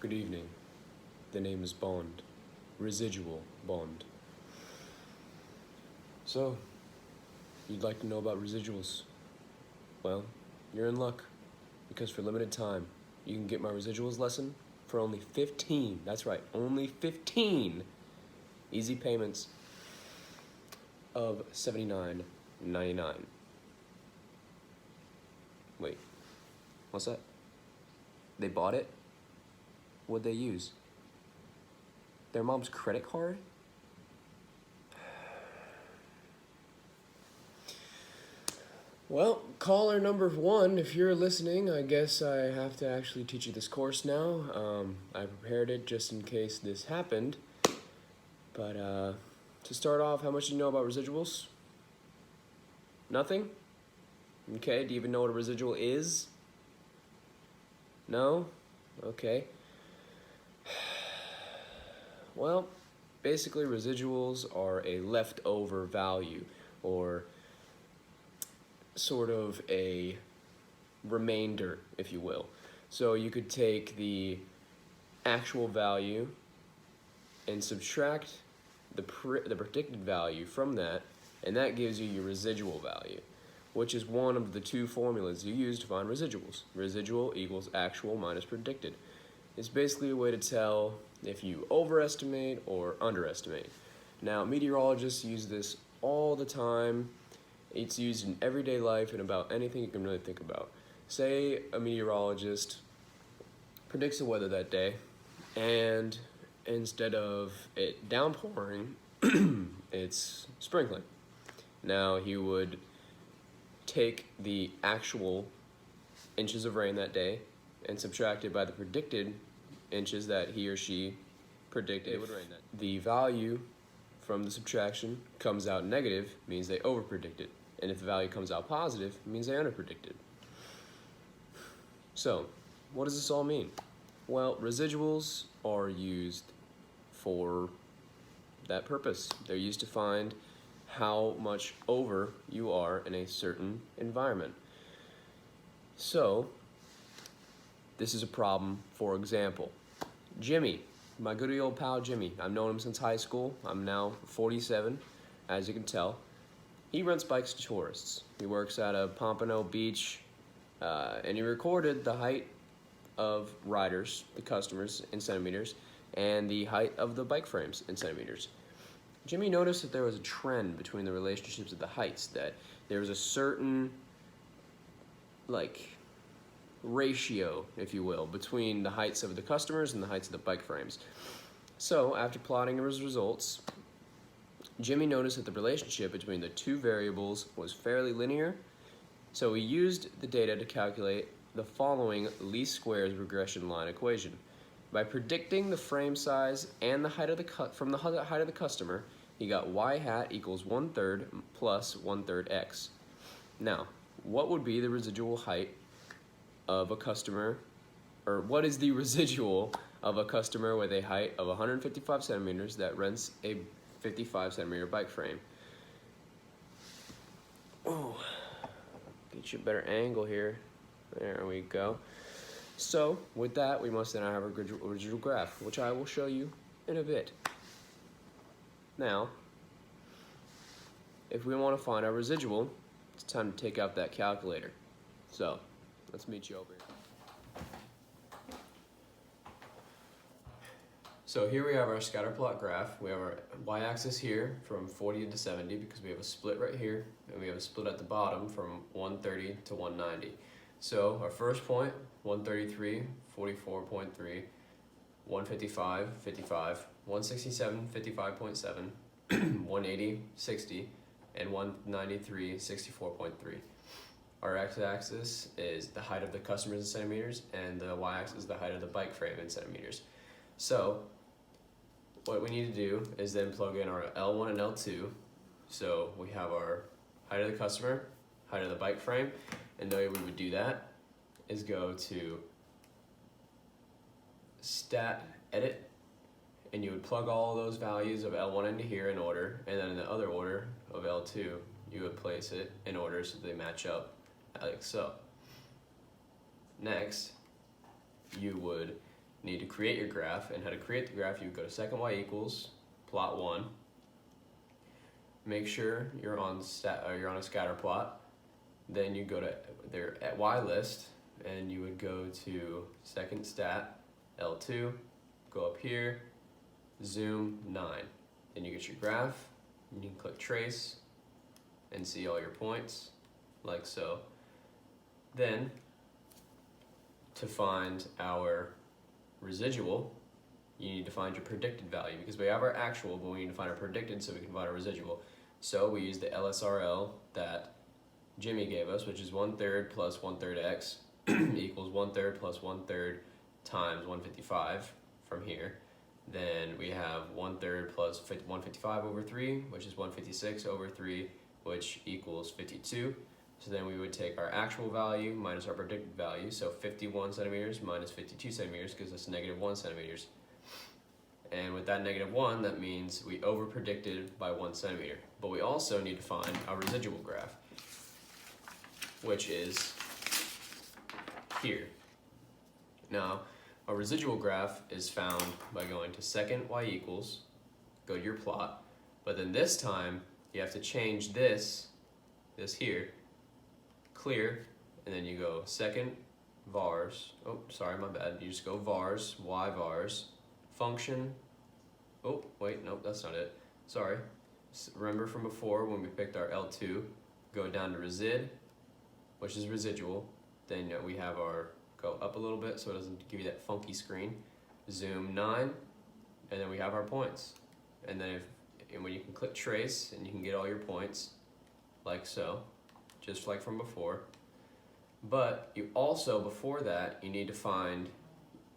Good evening. The name is Bond. Residual Bond. So, you'd like to know about residuals? Well, you're in luck, because for limited time, you can get my residuals lesson for only 15, that's right, only 15 easy payments of $79.99. Wait, what's that? They bought it? What'd they use? Their mom's credit card? Well, caller number 1, if you're listening, I guess I have to actually teach you this course now. I prepared it just in case this happened. But to start off, how much do you know about residuals? Nothing? Okay, do you even know what a residual is? No? Okay. Well, basically residuals are a leftover value, or sort of a remainder, if you will. So you could take the actual value and subtract the predicted value from that, and that gives you your residual value, which is one of the two formulas you use to find residuals. Residual equals actual minus predicted. It's basically a way to tell if you overestimate or underestimate. Now, meteorologists use this all the time. It's used in everyday life and about anything you can really think about. Say a meteorologist predicts the weather that day, and instead of it downpouring, it's sprinkling. Now, he would take the actual inches of rain that day and subtract it by the predicted inches that he or she predicted it would rain that day. The value from the subtraction comes out negative, means they overpredicted. And if the value comes out positive, it means they underpredicted. So, what does this all mean? Well, residuals are used for that purpose. They're used to find how much over you are in a certain environment. So, this is a problem. For example, Jimmy, my good old pal Jimmy. I've known him since high school. I'm now 47, as you can tell. He rents bikes to tourists. He works at a Pompano Beach, and he recorded the height of riders, the customers, in centimeters, and the height of the bike frames in centimeters. Jimmy noticed that there was a trend between the relationships of the heights, that there was a certain, ratio, if you will, between the heights of the customers and the heights of the bike frames. So, after plotting his results, Jimmy noticed that the relationship between the two variables was fairly linear, so he used the data to calculate the following least squares regression line equation. By predicting the frame size and the height of from the height of the customer, he got y hat equals 1/3 plus 1/3 x. Now, what would be the residual height of a customer, or what is the residual of a customer with a height of 155 centimeters that rents a 55 centimeter bike frame? Oh, get you a better angle here. There we go. So, with that, we must then have a residual graph, which I will show you in a bit. Now, if we want to find our residual, it's time to take out that calculator. So, let's meet you over here. So here we have our scatter plot graph. We have our y-axis here from 40 to 70 because we have a split right here, and we have a split at the bottom from 130 to 190. So our first point, 133, 44.3, 155, 55, 167, 55.7, 180, 60, and 193, 64.3. Our x-axis is the height of the customers in centimeters, and the y-axis is the height of the bike frame in centimeters. So, what we need to do is then plug in our L1 and L2. So we have our height of the customer, height of the bike frame, and the way we would do that is go to Stat Edit, and you would plug all those values of L1 into here in order, and then in the other order of L2, you would place it in order so they match up like so. Next, you would you need to create your graph, and how to create the graph, you would go to second y equals, plot 1, make sure you're on a scatter plot, then you go to there at y list, and you would go to second stat, L2, go up here, zoom 9. Then you get your graph, and you can click trace and see all your points, like so. Then, to find our residual, you need to find your predicted value, because we have our actual, but we need to find our predicted so we can find our residual. So we use the LSRL that Jimmy gave us, which is 1/3 plus 1/3 x equals 1/3 plus 1/3 times 155 from here. Then we have 1/3 plus 155 over 3, which is 156 over 3, which equals 52. So then we would take our actual value minus our predicted value, so 51 centimeters minus 52 centimeters gives us -1 centimeters. And with that -1, that means we over-predicted by 1 centimeter. But we also need to find our residual graph, which is here. Now, a residual graph is found by going to second y equals, go to your plot, but then this time you have to change this here, clear, and then you go second vars, oh sorry my bad, you just go vars, y vars, function, oh wait, nope, that's not it, sorry. Remember from before when we picked our L2, go down to resid, which is residual, then we have our, go up a little bit so it doesn't give you that funky screen, zoom 9, and then we have our points. And then when you can click trace and you can get all your points, like so, just like from before. But you also, before that, you need to find,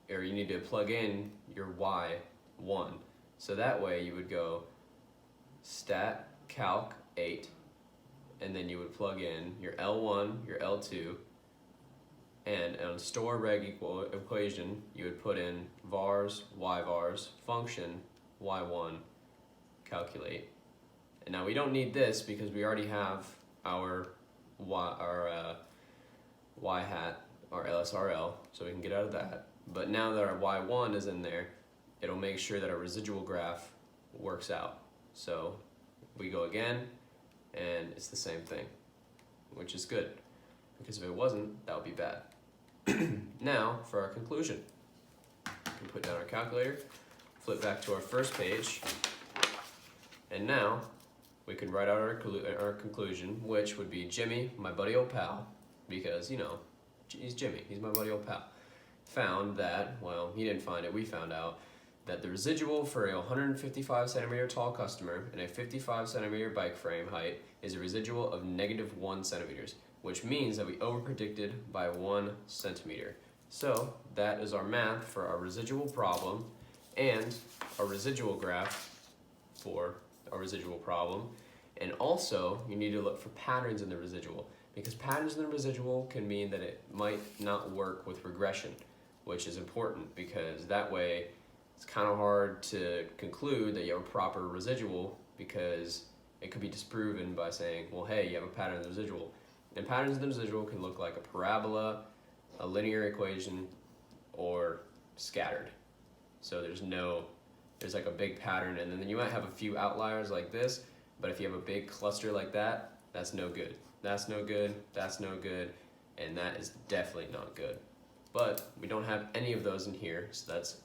or you need to plug in your y1. So that way you would go stat calc 8, and then you would plug in your L1, your L2, and on store reg equal equation, you would put in vars, y vars, function, y1, calculate. And now we don't need this because we already have our y hat, our LSRL, so we can get out of that. But now that our y1 is in there, it'll make sure that our residual graph works out. So we go again, and it's the same thing, which is good, because if it wasn't, that would be bad. Now for our conclusion. We can put down our calculator, flip back to our first page, and now we can write out our conclusion, which would be Jimmy, my buddy old pal, because, you know, he's Jimmy, he's my buddy old pal, found that, well, he didn't find it, we found out, that the residual for a 155 centimeter tall customer and a 55 centimeter bike frame height is a residual of -1 centimeters, which means that we overpredicted by 1 centimeter. So that is our math for our residual problem and our residual graph for our residual problem. And also you need to look for patterns in the residual, because patterns in the residual can mean that it might not work with regression, which is important because that way it's kind of hard to conclude that you have a proper residual, because it could be disproven by saying, well, hey, you have a pattern in the residual. And patterns in the residual can look like a parabola, a linear equation, or scattered. So there's like a big pattern, and then you might have a few outliers like this, but if you have a big cluster like that, that's no good. That's no good, that's no good, and that is definitely not good. But we don't have any of those in here, so that's